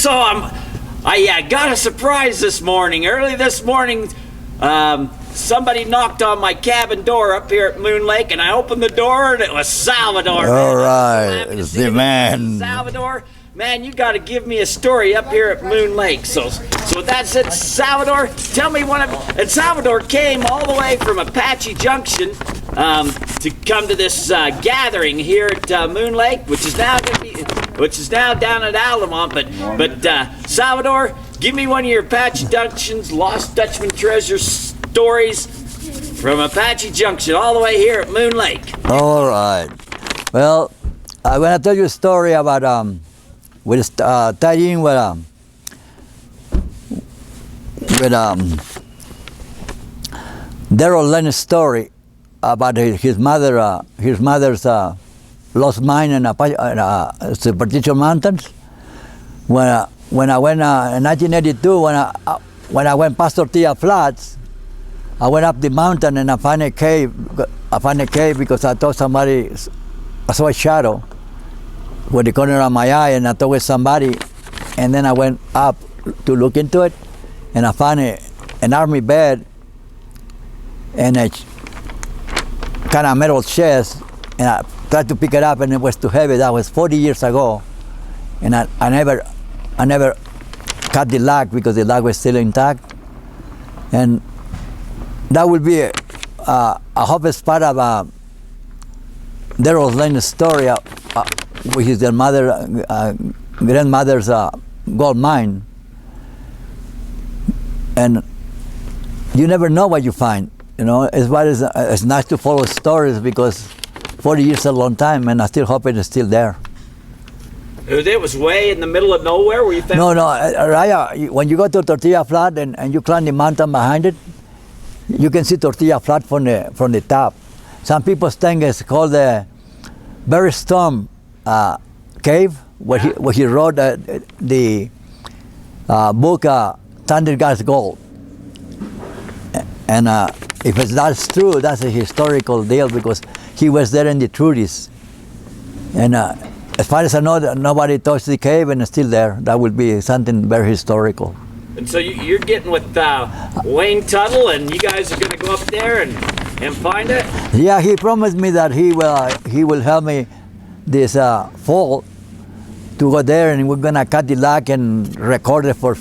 So I got a surprise this morning. Early this morning, somebody knocked on my cabin door up here at Moon Lake, and I opened the door, and it was Salvador. All right, it's the man. Salvador, man, you got to give me a story up here at Moon Lake. So with that said, Salvador, tell me one of. And Salvador came all the way from Apache Junction to come to this gathering here at Moon Lake, which is now down at Altamont. But Salvador, give me one of your Apache Junction's Lost Dutchman treasure stories from Apache Junction all the way here at Moon Lake. All right. Well, I'm gonna tell you a story about with tied in with Daryl Len's story about his mother's lost mine in Superstition Mountains. When I went in 1982, when I went past Tortilla Flats, I went up the mountain and I found a cave. Because I thought I saw a shadow with the corner of my eye, and I thought it was somebody. And then I went up to look into it, and I found an army bed and a kind of metal chest, and I tried to pick it up, and it was too heavy. That was 40 years ago, and I never cut the lock because the lock was still intact. And that would be a hopeless part of Daryl Len's story, which is their grandmother's gold mine. And you never know what you find. You know, it's nice to follow stories because 40 years is a long time, and I still hope it is still there. It was way in the middle of nowhere where you found. No, Raya. When you go to Tortilla Flat and you climb the mountain behind it, you can see Tortilla Flat from the top. Some people think it's called the Barry Storm Cave, where he wrote the book Thunder God's Gold. And if that's true, that's a historical deal because he was there in the 30s. And as far as I know, nobody touched the cave, and it's still there. That would be something very historical. And so you're getting with Wayne Tuttle, and you guys are going to go up there and find it? Yeah, he promised me that he will help me this fall to go there, and we're going to cut the lock and record it for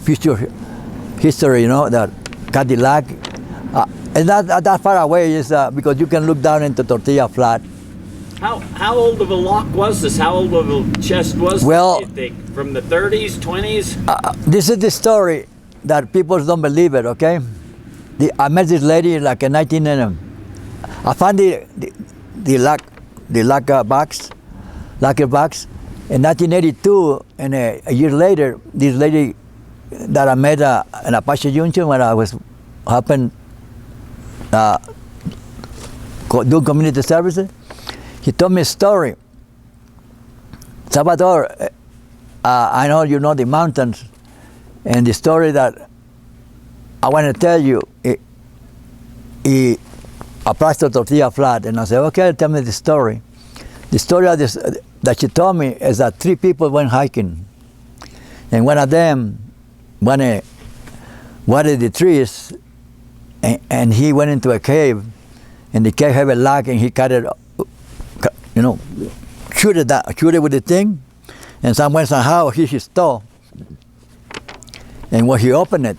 future history, you know, that cut the lock. And not that far away is because you can look down into Tortilla Flat. How old of a lock was this? How old of a chest was well, this, do you think? From the 30s, 20s? This is the story that people don't believe it, okay? I met this lady like in 19... I found the lacquer box in 1982, and a year later, this lady that I met in Apache Junction when I was helping do community services, he told me a story. Salvador, I know you know the mountains, and the story that I want to tell you, he applies to Tortilla Flat, and I said, okay, tell me the story. The story of this, that she told me is that 3 people went hiking, and one of them watered the trees, and he went into a cave, and the cave had a lock, and he cut it, you know, shoot it with the thing, and somehow he stole. And when he opened it,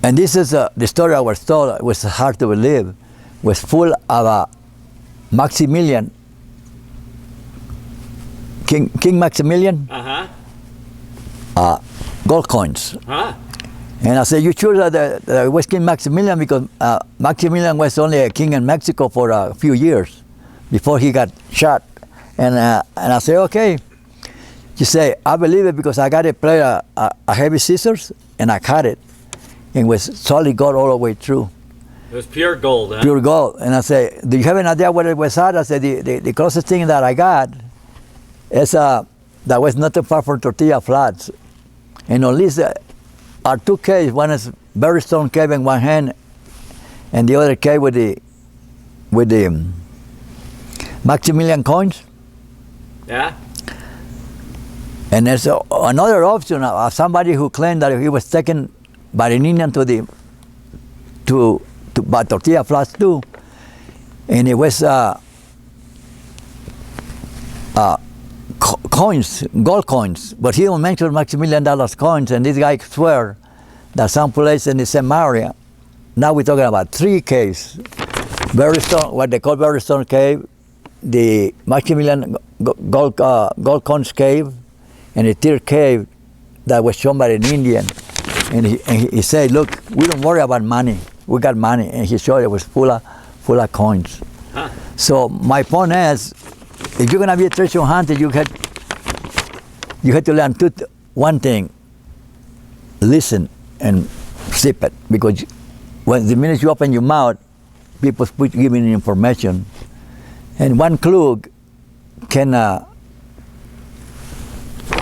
and this is the story I was told, it was hard to believe, was full of Maximilian, King Maximilian, gold coins. And I said, you sure that it was King Maximilian? Because Maximilian was only a king in Mexico for a few years before he got shot. And I said, okay. She said, I believe it because I got a pair of heavy scissors, and I cut it. And it was solid gold all the way through. It was pure gold, huh? Pure gold. And I said, do you have an idea what it was at? I said, the closest thing that I got is that was not too far from Tortilla Flats. And at least are 2 caves. One is Barry Stone Cave in one hand, and the other cave with the Maximilian coins. Yeah. And there's another option of somebody who claimed that he was taken by an Indian to buy tortilla flats too, and it was coins, gold coins, but he don't mention Maximilian dollars coins, and this guy swear that some place in the same area. Now we're talking about 3 caves. Berrystone, what they call Berrystone Cave, the Maximilian gold coins cave, and a 3rd cave that was shown by an Indian. And he said, look, we don't worry about money. We got money. And he showed it was full of coins. Huh. So my point is, if you're gonna be a treasure hunter, you had to learn one thing: listen and sip it. Because when the minute you open your mouth, people giving you information, and one clue can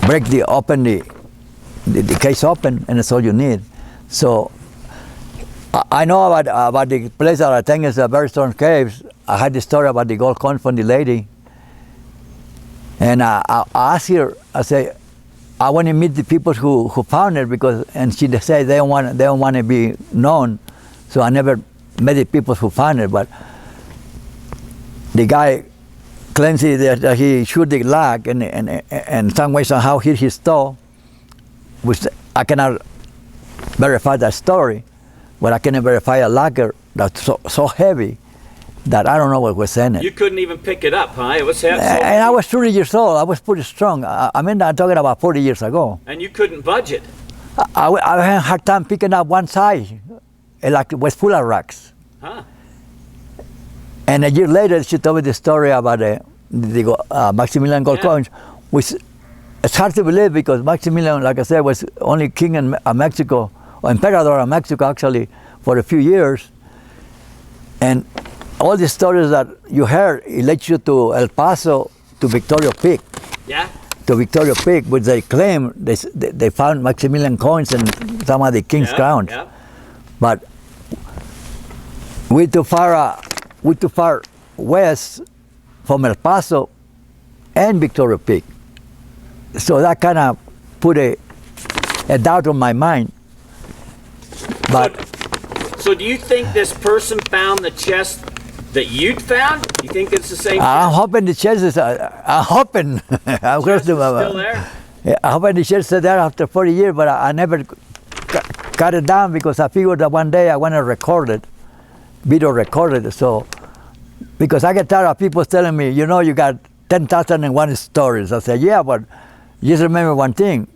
break the case open, and that's all you need. So I know about the place that I think is the Berrystone Caves. I had the story about the gold coin from the lady. And I asked her, I say, I want to meet the people who found it and she said they don't want to be known. So I never met the people who found it, but the guy claims that he shoot the lag and some way somehow hit his toe, which I cannot verify that story, but I can verify a lagger that's so heavy that I don't know what was in it. You couldn't even pick it up, huh? It was heavy. And I was 30 years old. I was pretty strong. I mean, I'm talking about 40 years ago. And you couldn't budge it. I had a hard time picking up one side. It was full of rocks. Huh. And a year later, she told me the story about the Maximilian gold coins, which it's hard to believe because Maximilian, like I said, was only king in Mexico, or emperador of Mexico actually, for a few years. And all the stories that you heard, it led you to El Paso, to Victoria Peak. Yeah. To Victoria Peak, which they claim they found Maximilian coins and some of the king's crowns. Yeah. But we're too far west from El Paso and Victoria Peak. So that kind of put a doubt on my mind. But so do you think this person found the chest that you'd found? You think it's the same? I'm hoping the chest is. I'm hoping. I'm still there. I'm hoping the chest is there after 40 years, but I never cut it down because I figured that one day I want to video record it. So because I get tired of people telling me, you know, you got 10,001 stories. I said, yeah, but just remember one thing: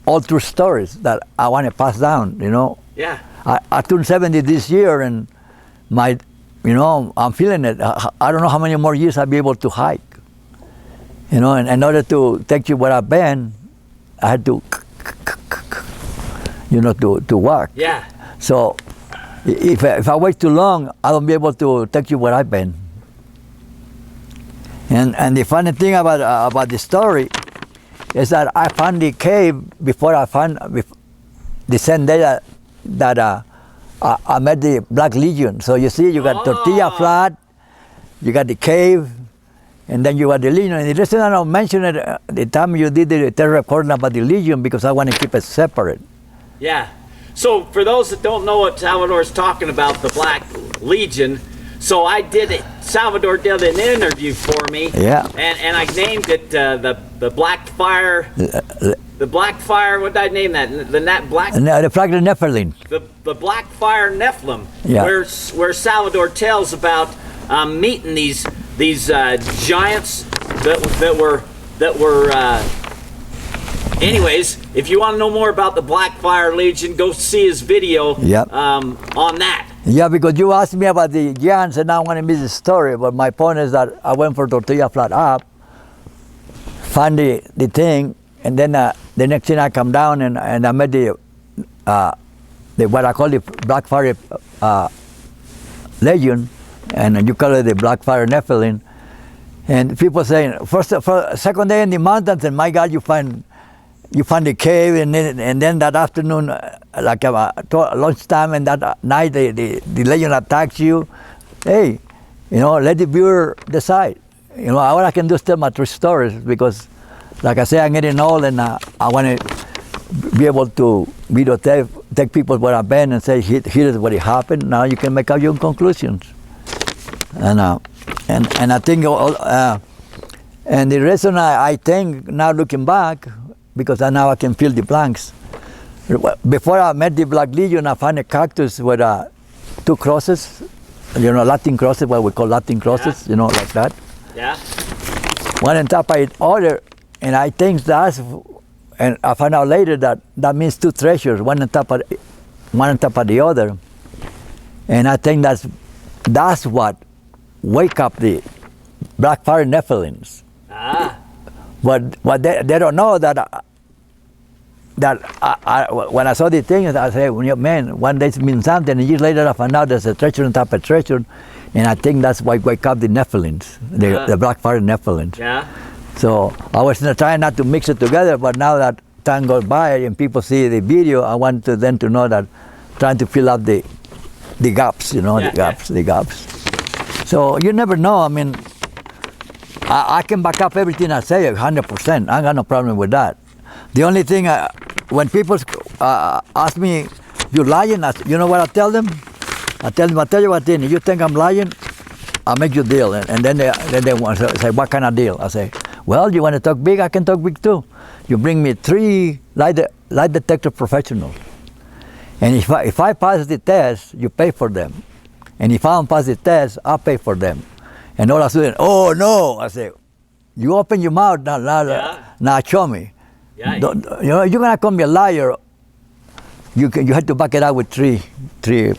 all true stories that I want to pass down. You know. Yeah. I turned 70 this year, and I'm feeling it. I don't know how many more years I'll be able to hike. You know, and in order to take you where I've been, I had to, to walk. Yeah. So if I wait too long, I won't be able to take you where I've been. And the funny thing about the story is that I found the cave before I found the same day that I met the Black Legion. So you see, you got tortilla flat, you got the cave, and then you got the Legion. And the reason I don't mention it the time you did the recording about the Legion, because I want to keep it separate. Yeah. So for those that don't know what Salvador's talking about, the Black Legion, so I did it. Salvador did an interview for me. Yeah. And I named it the Black Fire. The Black Fire. What did I name that? The Black. No, the Black Nephilim. The Black Fire Nephilim. Yeah. Where Salvador tells about meeting these giants that were. Anyways, if you want to know more about the Black Fire Legion, go see his video. Yep. On that. Yeah, because you asked me about the giants, and I want to miss the story. But my point is that I went for tortilla flat up, found the thing, and then the next thing I come down and I met the what I call the Black Fire Legion, and you call it the Black Fire Nephilim. And people saying, second day in the mountains, and my God, you find the cave, and then that afternoon, like lunchtime, and that night the Legion attacks you. Hey, let the viewer decide. All I can do is tell my true stories, because like I say, I'm getting old, and I want to be able to videotape, take people where I've been and say, here's what happened. Now you can make up your own conclusions. And I think, and the reason I think now looking back, because now I can fill the blanks. Before I met the Black Legion, I found a cactus with 2 crosses, Latin crosses, what we call Latin crosses, like that. Yeah. One on top of the other, and I think and I found out later that means 2 treasures, one on top of the other. And I think that's what wake up the Black Fire Nephilims. Ah. But they don't know that when I saw the thing, I said, man, one day it means something, and years later I found out there's a treasure on top of treasure, and I think that's why wake up the Nephilims, the Black Fire Nephilims. Yeah. So I was trying not to mix it together, but now that time goes by and people see the video, I want them to know that trying to fill up the gaps, the gaps. So you never know. I mean, I can back up everything I say 100%. I got no problem with that. The only thing, when people ask me, "You lying?" You know what I tell them? I tell you what, then you think I'm lying, I'll make you a deal. And then they want to say, "What kind of deal?" I say, "Well, you want to talk big? I can talk big too. You bring me 3 lie detector professionals, and if I pass the test, you pay for them. And if I don't pass the test, I'll pay for them." And all of a sudden, "Oh no!" I say, "You open your mouth now, show me." Yeah. You're gonna call me a liar. You have to back it up with 3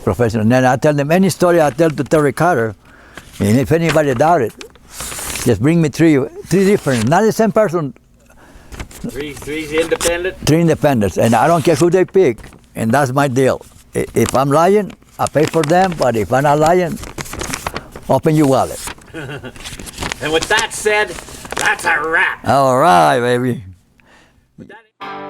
professionals. And then I tell them any story I tell to Terry Carter, and if anybody doubt it, just bring me 3 different, not the same person. 3 independent? 3 independents, and I don't care who they pick, and that's my deal. If I'm lying, I pay for them, but if I'm not lying, open your wallet. And with that said, that's a wrap. All right, baby. With that-